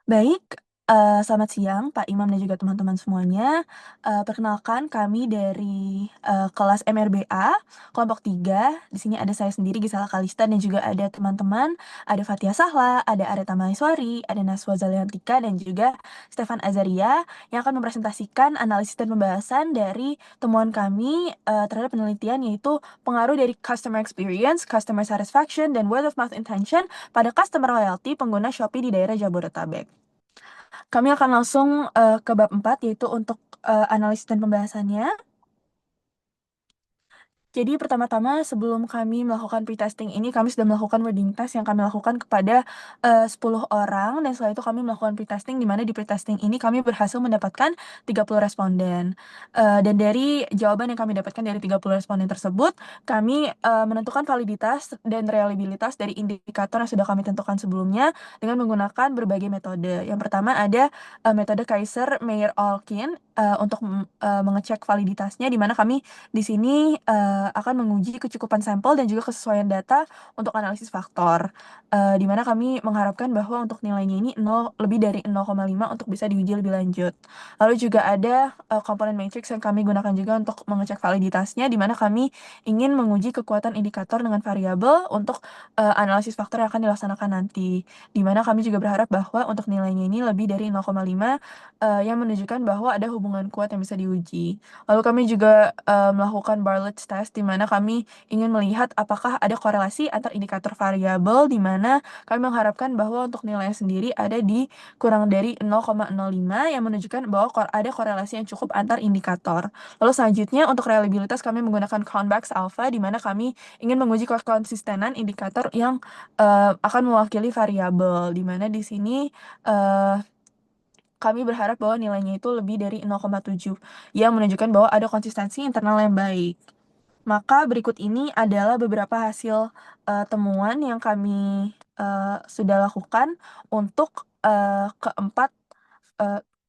Baik, selamat siang Pak Imam dan juga teman-teman semuanya. Perkenalkan kami dari, kelas MRBA kelompok 3. Di sini ada saya sendiri Gisela Kalista dan juga ada teman-teman, ada Fathia Sahla, ada Areta Maheswari, ada Naswa Zaliantika, dan juga Stefan Azaria yang akan mempresentasikan analisis dan pembahasan dari temuan kami, terhadap penelitian yaitu pengaruh dari customer experience, customer satisfaction, dan word of mouth intention pada customer loyalty pengguna Shopee di daerah Jabodetabek. Kami akan langsung, ke bab 4 yaitu untuk, analisis dan pembahasannya. Jadi pertama-tama sebelum kami melakukan pre-testing ini, kami sudah melakukan wording test yang kami lakukan kepada, 10 orang, dan setelah itu kami melakukan pre-testing, di mana di pre-testing ini kami berhasil mendapatkan 30 responden. Dan dari jawaban yang kami dapatkan dari 30 responden tersebut, kami, menentukan validitas dan reliabilitas dari indikator yang sudah kami tentukan sebelumnya dengan menggunakan berbagai metode. Yang pertama ada, metode Kaiser-Meyer-Olkin, untuk mengecek validitasnya, di mana kami di sini, akan menguji kecukupan sampel dan juga kesesuaian data untuk analisis faktor, di mana kami mengharapkan bahwa untuk nilainya ini lebih dari 0,5 untuk bisa diuji lebih lanjut. Lalu juga ada, komponen matrix yang kami gunakan juga untuk mengecek validitasnya, di mana kami ingin menguji kekuatan indikator dengan variabel untuk, analisis faktor yang akan dilaksanakan nanti. Di mana kami juga berharap bahwa untuk nilainya ini lebih dari 0,5, yang menunjukkan bahwa ada hubungan kuat yang bisa diuji. Lalu kami juga, melakukan Bartlett's test, di mana kami ingin melihat apakah ada korelasi antar indikator variabel, di mana kami mengharapkan bahwa untuk nilainya sendiri ada di kurang dari 0,05 yang menunjukkan bahwa ada korelasi yang cukup antar indikator. Lalu selanjutnya untuk reliabilitas kami menggunakan convex alpha, di mana kami ingin menguji konsistenan indikator yang, akan mewakili variabel, di mana di sini, kami berharap bahwa nilainya itu lebih dari 0,7, yang menunjukkan bahwa ada konsistensi internal yang baik. Maka berikut ini adalah beberapa hasil, temuan yang kami, sudah lakukan untuk, keempat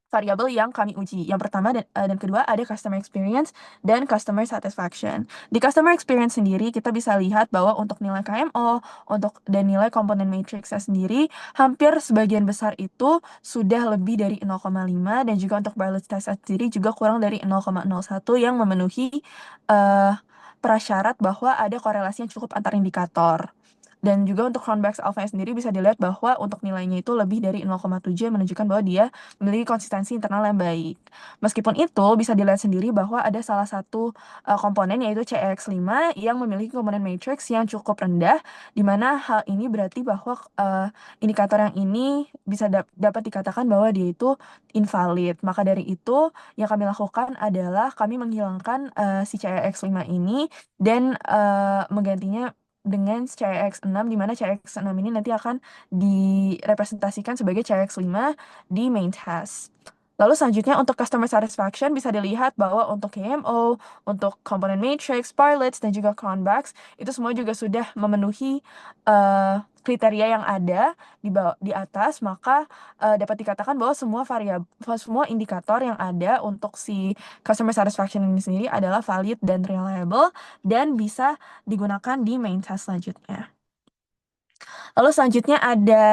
variabel yang kami uji. Yang pertama dan kedua ada customer experience dan customer satisfaction. Di customer experience sendiri kita bisa lihat bahwa untuk nilai KMO, dan nilai komponen matrixnya sendiri, hampir sebagian besar itu sudah lebih dari 0,5, dan juga untuk Bartlett's test sendiri juga kurang dari 0,01 yang memenuhi, eee, prasyarat bahwa ada korelasi yang cukup antar indikator. Dan juga untuk convex alpha sendiri bisa dilihat bahwa untuk nilainya itu lebih dari 0,7 yang menunjukkan bahwa dia memiliki konsistensi internal yang baik. Meskipun itu bisa dilihat sendiri bahwa ada salah satu, komponen yaitu CEX5 yang memiliki komponen matrix yang cukup rendah, di mana hal ini berarti bahwa, indikator yang ini bisa dapat dikatakan bahwa dia itu invalid. Maka dari itu yang kami lakukan adalah kami menghilangkan, si CEX5 ini dan, menggantinya dengan CX6, di mana CX6 ini nanti akan direpresentasikan sebagai CX5 di main task. Lalu selanjutnya untuk customer satisfaction bisa dilihat bahwa untuk KMO, untuk komponen matrix, parlets, dan juga convex, itu semua juga sudah memenuhi, kriteria yang ada di atas, maka, dapat dikatakan bahwa semua indikator yang ada untuk si customer satisfaction ini sendiri adalah valid dan reliable, dan bisa digunakan di main task selanjutnya. Lalu selanjutnya ada,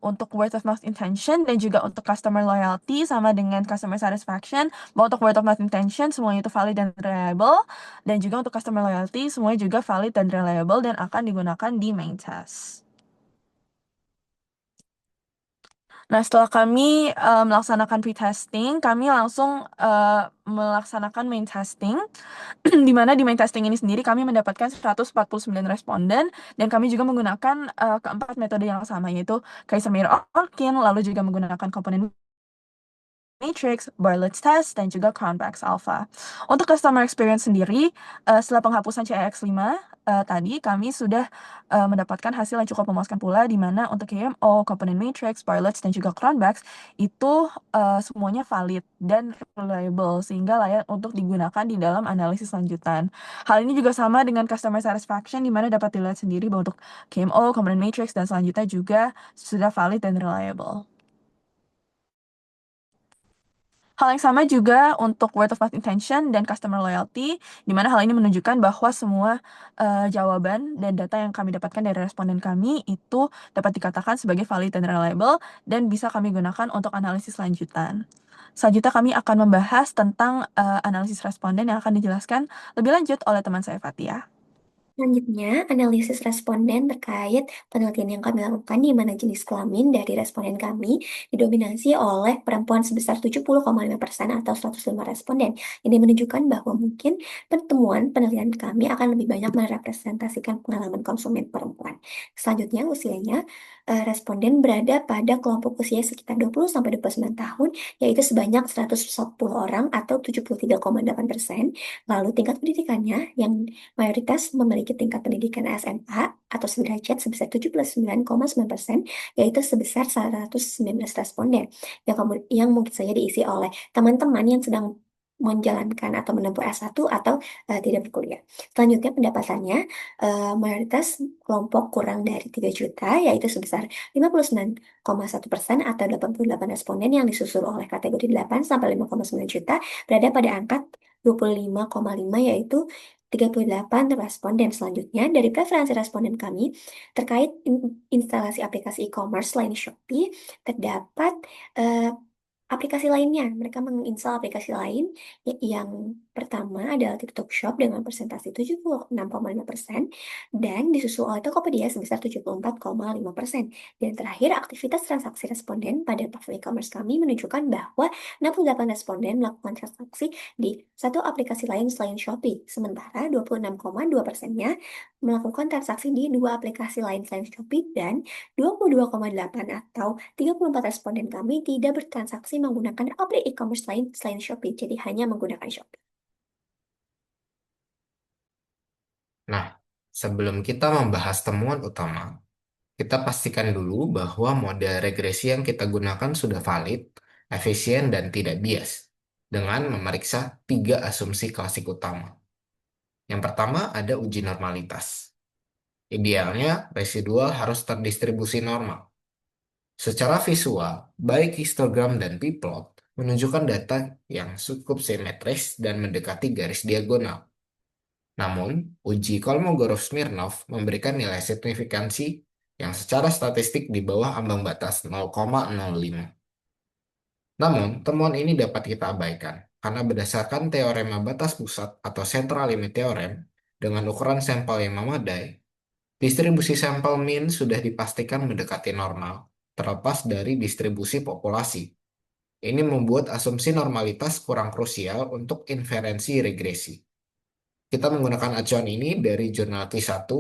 untuk word of mouth intention dan juga untuk customer loyalty sama dengan customer satisfaction, bahwa untuk word of mouth intention semuanya itu valid dan reliable, dan juga untuk customer loyalty semuanya juga valid dan reliable dan akan digunakan di main task. Nah, setelah kami, melaksanakan pre-testing, kami langsung, melaksanakan main testing, di mana di main testing ini sendiri kami mendapatkan 149 responden, dan kami juga menggunakan, keempat metode yang sama, yaitu Kaiser-Meyer-Olkin, lalu juga menggunakan komponen matrix, Bartlett's test, dan juga convex alpha. Untuk customer experience sendiri, setelah penghapusan CEX5, tadi kami sudah, mendapatkan hasil yang cukup memuaskan pula, di mana untuk KMO, komponen matrix, Bartlett's, dan juga convex itu, semuanya valid dan reliable, sehingga layak untuk digunakan di dalam analisis lanjutan. Hal ini juga sama dengan customer satisfaction, di mana dapat dilihat sendiri bahwa untuk KMO, komponen matrix, dan selanjutnya juga sudah valid dan reliable. Hal yang sama juga untuk word of mouth intention dan customer loyalty, di mana hal ini menunjukkan bahwa semua, jawaban dan data yang kami dapatkan dari responden kami itu dapat dikatakan sebagai valid dan reliable dan bisa kami gunakan untuk analisis lanjutan. Selanjutnya kami akan membahas tentang, analisis responden yang akan dijelaskan lebih lanjut oleh teman saya Fathia. Selanjutnya, analisis responden terkait penelitian yang kami lakukan di mana jenis kelamin dari responden kami didominasi oleh perempuan sebesar 70,5% atau 105 responden. Ini menunjukkan bahwa mungkin pertemuan penelitian kami akan lebih banyak merepresentasikan pengalaman konsumen perempuan. Selanjutnya, usianya, responden berada pada kelompok usia sekitar 20-29 tahun, yaitu sebanyak 110 orang atau 73,8%. Lalu tingkat pendidikannya yang mayoritas memiliki tingkat pendidikan SMA atau sederajat sebesar 79,9%, yaitu sebesar 119 responden, yang mungkin saja diisi oleh teman-teman yang sedang menjalankan atau menempuh S1 atau tidak berkuliah. Selanjutnya pendapatannya, mayoritas kelompok kurang dari 3 juta, yaitu sebesar 59,1% atau 88 responden yang disusul oleh kategori 8 sampai 5,9 juta berada pada angka 25,5, yaitu 38 responden. Selanjutnya, dari preferensi responden kami terkait instalasi aplikasi e-commerce selain Shopee, terdapat eh, aplikasi lainnya. Mereka menginstal aplikasi lain yang pertama adalah TikTok Shop dengan persentase 76,5% dan disusul oleh Tokopedia sebesar 74,5%. Dan terakhir, aktivitas transaksi responden pada platform e-commerce kami menunjukkan bahwa 68 responden melakukan transaksi di satu aplikasi lain selain Shopee, sementara 26,2%-nya melakukan transaksi di dua aplikasi lain selain Shopee dan 22,8 atau 34 responden kami tidak bertransaksi menggunakan aplikasi e-commerce lain selain Shopee, jadi hanya menggunakan Shopee. Nah, sebelum kita membahas temuan utama, kita pastikan dulu bahwa model regresi yang kita gunakan sudah valid, efisien, dan tidak bias dengan memeriksa 3 asumsi klasik utama. Yang pertama ada uji normalitas. Idealnya, residual harus terdistribusi normal. Secara visual, baik histogram dan p-plot menunjukkan data yang cukup simetris dan mendekati garis diagonal. Namun, uji Kolmogorov-Smirnov memberikan nilai signifikansi yang secara statistik di bawah ambang batas 0,05. Namun, temuan ini dapat kita abaikan karena berdasarkan teorema batas pusat atau central limit theorem dengan ukuran sampel yang memadai, distribusi sampel mean sudah dipastikan mendekati normal, terlepas dari distribusi populasi. Ini membuat asumsi normalitas kurang krusial untuk inferensi regresi. Kita menggunakan acuan ini dari jurnal Q1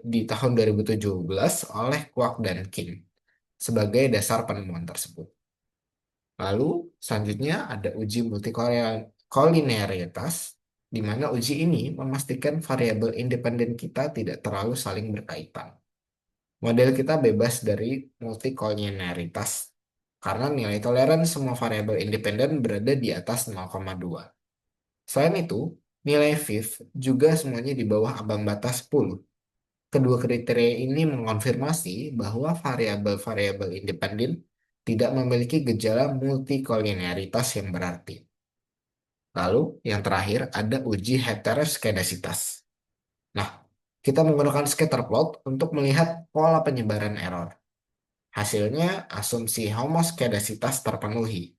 di tahun 2017 oleh Kwak dan Kim sebagai dasar penemuan tersebut. Lalu, selanjutnya ada uji multikolinearitas, di mana uji ini memastikan variabel independen kita tidak terlalu saling berkaitan. Model kita bebas dari multikolinearitas, karena nilai toleran semua variabel independen berada di atas 0,2. Selain itu, nilai fifth juga semuanya di bawah ambang batas 10. Kedua kriteria ini mengonfirmasi bahwa variabel-variabel independen tidak memiliki gejala multikolinearitas yang berarti. Lalu, yang terakhir ada uji heteroskedasitas. Nah, kita menggunakan scatter plot untuk melihat pola penyebaran error. Hasilnya, asumsi homoskedasitas terpenuhi.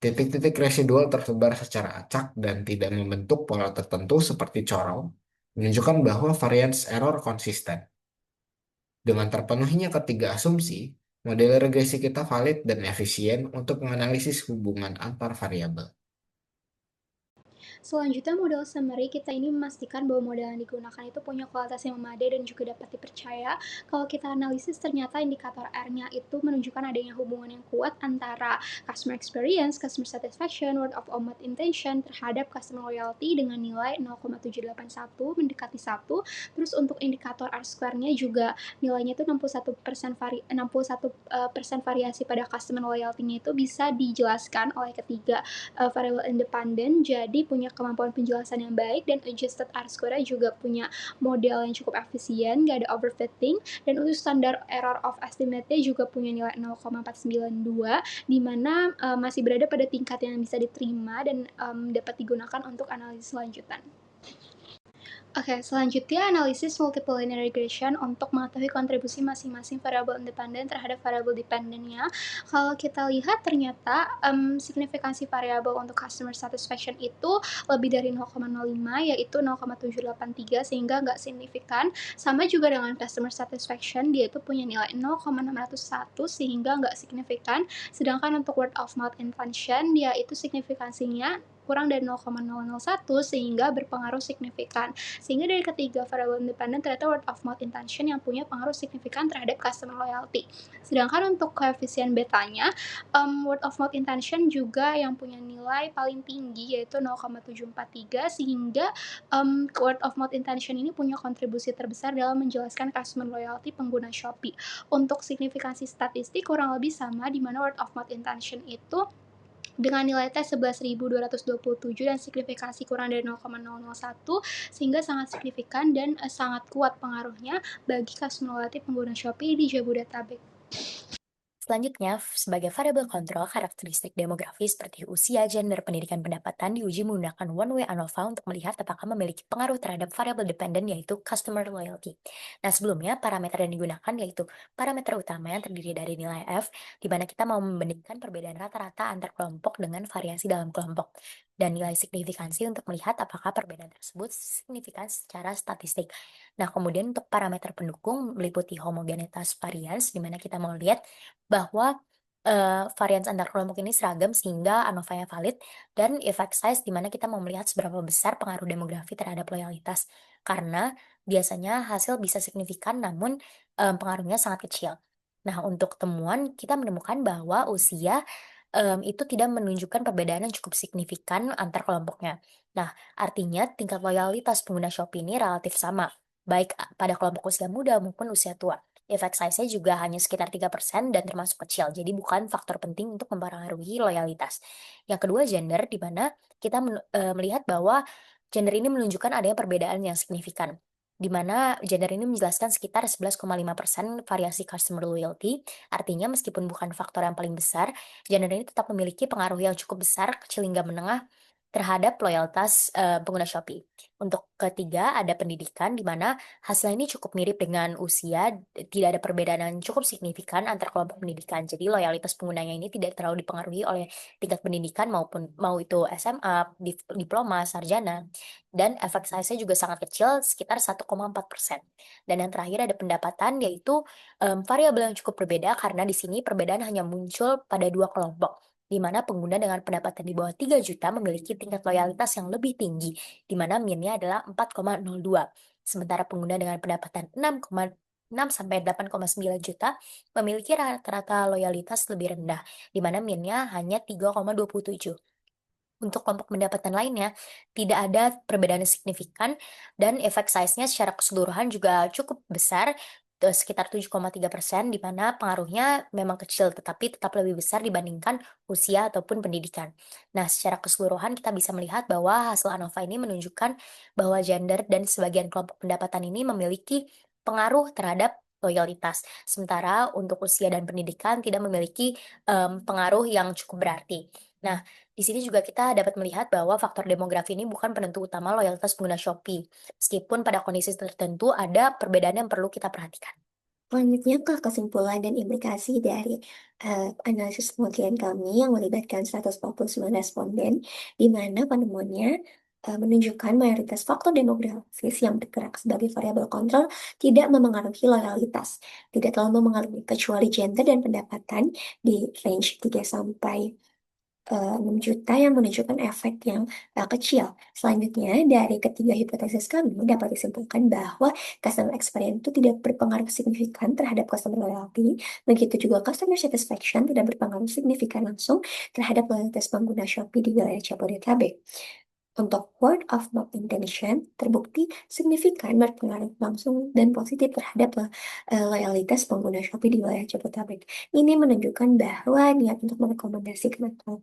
Titik-titik residual tersebar secara acak dan tidak membentuk pola tertentu seperti corong, menunjukkan bahwa variance error konsisten. Dengan terpenuhinya ketiga asumsi, model regresi kita valid dan efisien untuk menganalisis hubungan antar variabel. Selanjutnya, model summary kita ini memastikan bahwa model yang digunakan itu punya kualitas yang memadai dan juga dapat dipercaya. Kalau kita analisis, ternyata indikator R-nya itu menunjukkan adanya hubungan yang kuat antara customer experience, customer satisfaction, word of mouth intention terhadap customer loyalty dengan nilai 0,781 mendekati 1. Terus untuk indikator R-square-nya juga nilainya itu 61% variasi pada customer loyalty-nya itu bisa dijelaskan oleh ketiga variabel independen, jadi punya kemampuan penjelasan yang baik, dan adjusted R-score-nya juga punya model yang cukup efisien, nggak ada overfitting, dan untuk standar error of estimate-nya juga punya nilai 0,492, di mana masih berada pada tingkat yang bisa diterima dan dapat digunakan untuk analisis lanjutan. Oke, selanjutnya analisis multiple linear regression untuk mengetahui kontribusi masing-masing variabel independen terhadap variabel dependennya. Kalau kita lihat ternyata signifikansi variabel untuk customer satisfaction itu lebih dari 0,05, yaitu 0,783, sehingga nggak signifikan. Sama juga dengan customer satisfaction, dia itu punya nilai 0,601 sehingga nggak signifikan. Sedangkan untuk word of mouth intention, dia itu signifikansinya kurang dari 0,001 sehingga berpengaruh signifikan. Sehingga dari ketiga variabel independen ternyata word of mouth intention yang punya pengaruh signifikan terhadap customer loyalty. Sedangkan untuk koefisien betanya, word of mouth intention juga yang punya nilai paling tinggi yaitu 0,743, sehingga word of mouth intention ini punya kontribusi terbesar dalam menjelaskan customer loyalty pengguna Shopee. Untuk signifikansi statistik kurang lebih sama, di mana word of mouth intention itu dengan nilai tes 11.227 dan signifikansi kurang dari 0,001, sehingga sangat signifikan dan sangat kuat pengaruhnya bagi customer loyalty pengguna Shopee di Jabodetabek. Selanjutnya, sebagai variabel kontrol, karakteristik demografis seperti usia, gender, pendidikan, pendapatan diuji menggunakan one-way ANOVA untuk melihat apakah memiliki pengaruh terhadap variabel dependen yaitu customer loyalty. Nah, sebelumnya parameter yang digunakan yaitu parameter utama yang terdiri dari nilai F, di mana kita mau membandingkan perbedaan rata-rata antar kelompok dengan variasi dalam kelompok, dan nilai signifikansi untuk melihat apakah perbedaan tersebut signifikan secara statistik. Nah, kemudian untuk parameter pendukung meliputi homogenitas varians, di mana kita mau lihat bahwa varians antar kelompok ini seragam sehingga ANOVA-nya valid, dan effect size di mana kita mau melihat seberapa besar pengaruh demografi terhadap loyalitas. Karena biasanya hasil bisa signifikan namun pengaruhnya sangat kecil. Nah, untuk temuan kita menemukan bahwa usia itu tidak menunjukkan perbedaan yang cukup signifikan antar kelompoknya. Nah, artinya tingkat loyalitas pengguna Shopee ini relatif sama, baik pada kelompok usia muda maupun usia tua. Effect size-nya juga hanya sekitar 3% dan termasuk kecil, jadi bukan faktor penting untuk mempengaruhi loyalitas. Yang kedua, gender, di mana kita melihat bahwa gender ini menunjukkan adanya perbedaan yang signifikan, di mana gender ini menjelaskan sekitar 11,5% variasi customer loyalty. Artinya meskipun bukan faktor yang paling besar, gender ini tetap memiliki pengaruh yang cukup besar, kecil hingga menengah, terhadap loyalitas pengguna Shopee. Untuk ketiga, ada pendidikan, di mana hasil ini cukup mirip dengan usia, tidak ada perbedaan yang cukup signifikan antar kelompok pendidikan. Jadi loyalitas penggunanya ini tidak terlalu dipengaruhi oleh tingkat pendidikan maupun mau itu SMA, diploma, sarjana. Dan efek size-nya juga sangat kecil, sekitar 1,4%. Dan yang terakhir ada pendapatan, yaitu variabel yang cukup berbeda karena di sini perbedaan hanya muncul pada dua kelompok, di mana pengguna dengan pendapatan di bawah 3 juta memiliki tingkat loyalitas yang lebih tinggi, di mana min-nya adalah 4,02. Sementara pengguna dengan pendapatan 6,6 sampai 8,9 juta memiliki rata-rata loyalitas lebih rendah, di mana min-nya hanya 3,27. Untuk kelompok pendapatan lainnya, tidak ada perbedaan yang signifikan dan efek size-nya secara keseluruhan juga cukup besar, sekitar 7,3%, di mana pengaruhnya memang kecil tetapi tetap lebih besar dibandingkan usia ataupun pendidikan. Nah, secara keseluruhan kita bisa melihat bahwa hasil ANOVA ini menunjukkan bahwa gender dan sebagian kelompok pendapatan ini memiliki pengaruh terhadap loyalitas. Sementara untuk usia dan pendidikan tidak memiliki pengaruh yang cukup berarti. Nah, di sini juga kita dapat melihat bahwa faktor demografi ini bukan penentu utama loyalitas pengguna Shopee, meskipun pada kondisi tertentu ada perbedaan yang perlu kita perhatikan. Selanjutnya ke kesimpulan dan implikasi dari analisis penelitian kami yang melibatkan 149 responden, di mana penemuannya menunjukkan mayoritas faktor demografis yang bergerak sebagai variabel kontrol tidak memengaruhi loyalitas, tidak terlalu memengaruhi kecuali gender dan pendapatan di range 3 sampai 6 juta yang menunjukkan efek yang kecil. Selanjutnya, dari ketiga hipotesis kami dapat disimpulkan bahwa customer experience itu tidak berpengaruh signifikan terhadap customer loyalty, begitu juga customer satisfaction tidak berpengaruh signifikan langsung terhadap loyalitas pengguna Shopee di wilayah Jabodetabek. Untuk word of mouth intention terbukti signifikan berpengaruh langsung dan positif terhadap loyalitas pengguna Shopee di wilayah Jabodetabek. Ini menunjukkan bahwa niat untuk merekomendasikan atau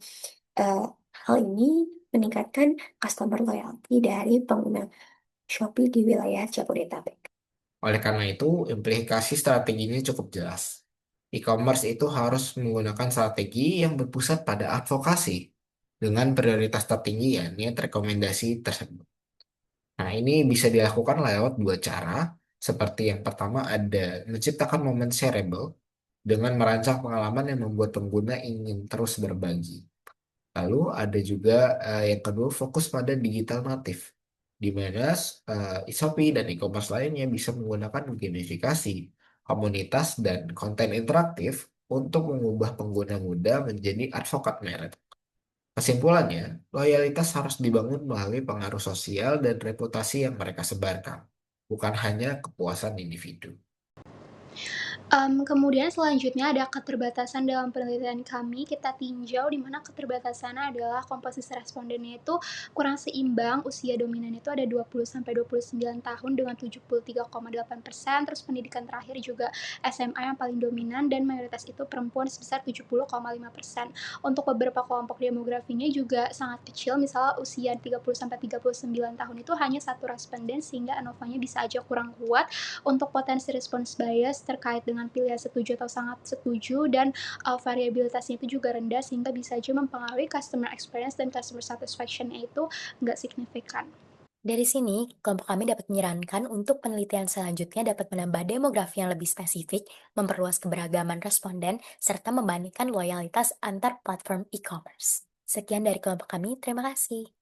Hal ini meningkatkan customer loyalty dari pengguna Shopee di wilayah Jabodetabek. Oleh karena itu, implikasi strateginya cukup jelas. E-commerce itu harus menggunakan strategi yang berpusat pada advokasi dengan prioritas tertinggi ya, niat rekomendasi tersebut. Nah, ini bisa dilakukan lewat dua cara. Seperti yang pertama ada menciptakan momen shareable dengan merancang pengalaman yang membuat pengguna ingin terus berbagi. Lalu ada juga yang kedua fokus pada digital native, di mana Shopee dan e-commerce lainnya bisa menggunakan gamifikasi, komunitas, dan konten interaktif untuk mengubah pengguna muda menjadi advokat merek. Kesimpulannya, loyalitas harus dibangun melalui pengaruh sosial dan reputasi yang mereka sebarkan, bukan hanya kepuasan individu. Kemudian selanjutnya ada keterbatasan dalam penelitian kami. Kita tinjau di mana keterbatasannya adalah komposisi respondennya itu kurang seimbang. Usia dominan itu ada 20-29 tahun dengan 73,8%. Terus pendidikan terakhir juga SMA yang paling dominan dan mayoritas itu perempuan sebesar 70,5%. Untuk beberapa kelompok demografinya juga sangat kecil. Misalnya usia 30-39 tahun itu hanya satu responden sehingga ANOVA-nya bisa aja kurang kuat. Untuk potensi response bias terkait dengan pilihan setuju atau sangat setuju dan variabilitasnya itu juga rendah sehingga bisa aja mempengaruhi customer experience dan customer satisfaction-nya itu nggak signifikan. Dari sini, kelompok kami dapat menyarankan untuk penelitian selanjutnya dapat menambah demografi yang lebih spesifik, memperluas keberagaman responden, serta membandingkan loyalitas antar platform e-commerce. Sekian dari kelompok kami, terima kasih.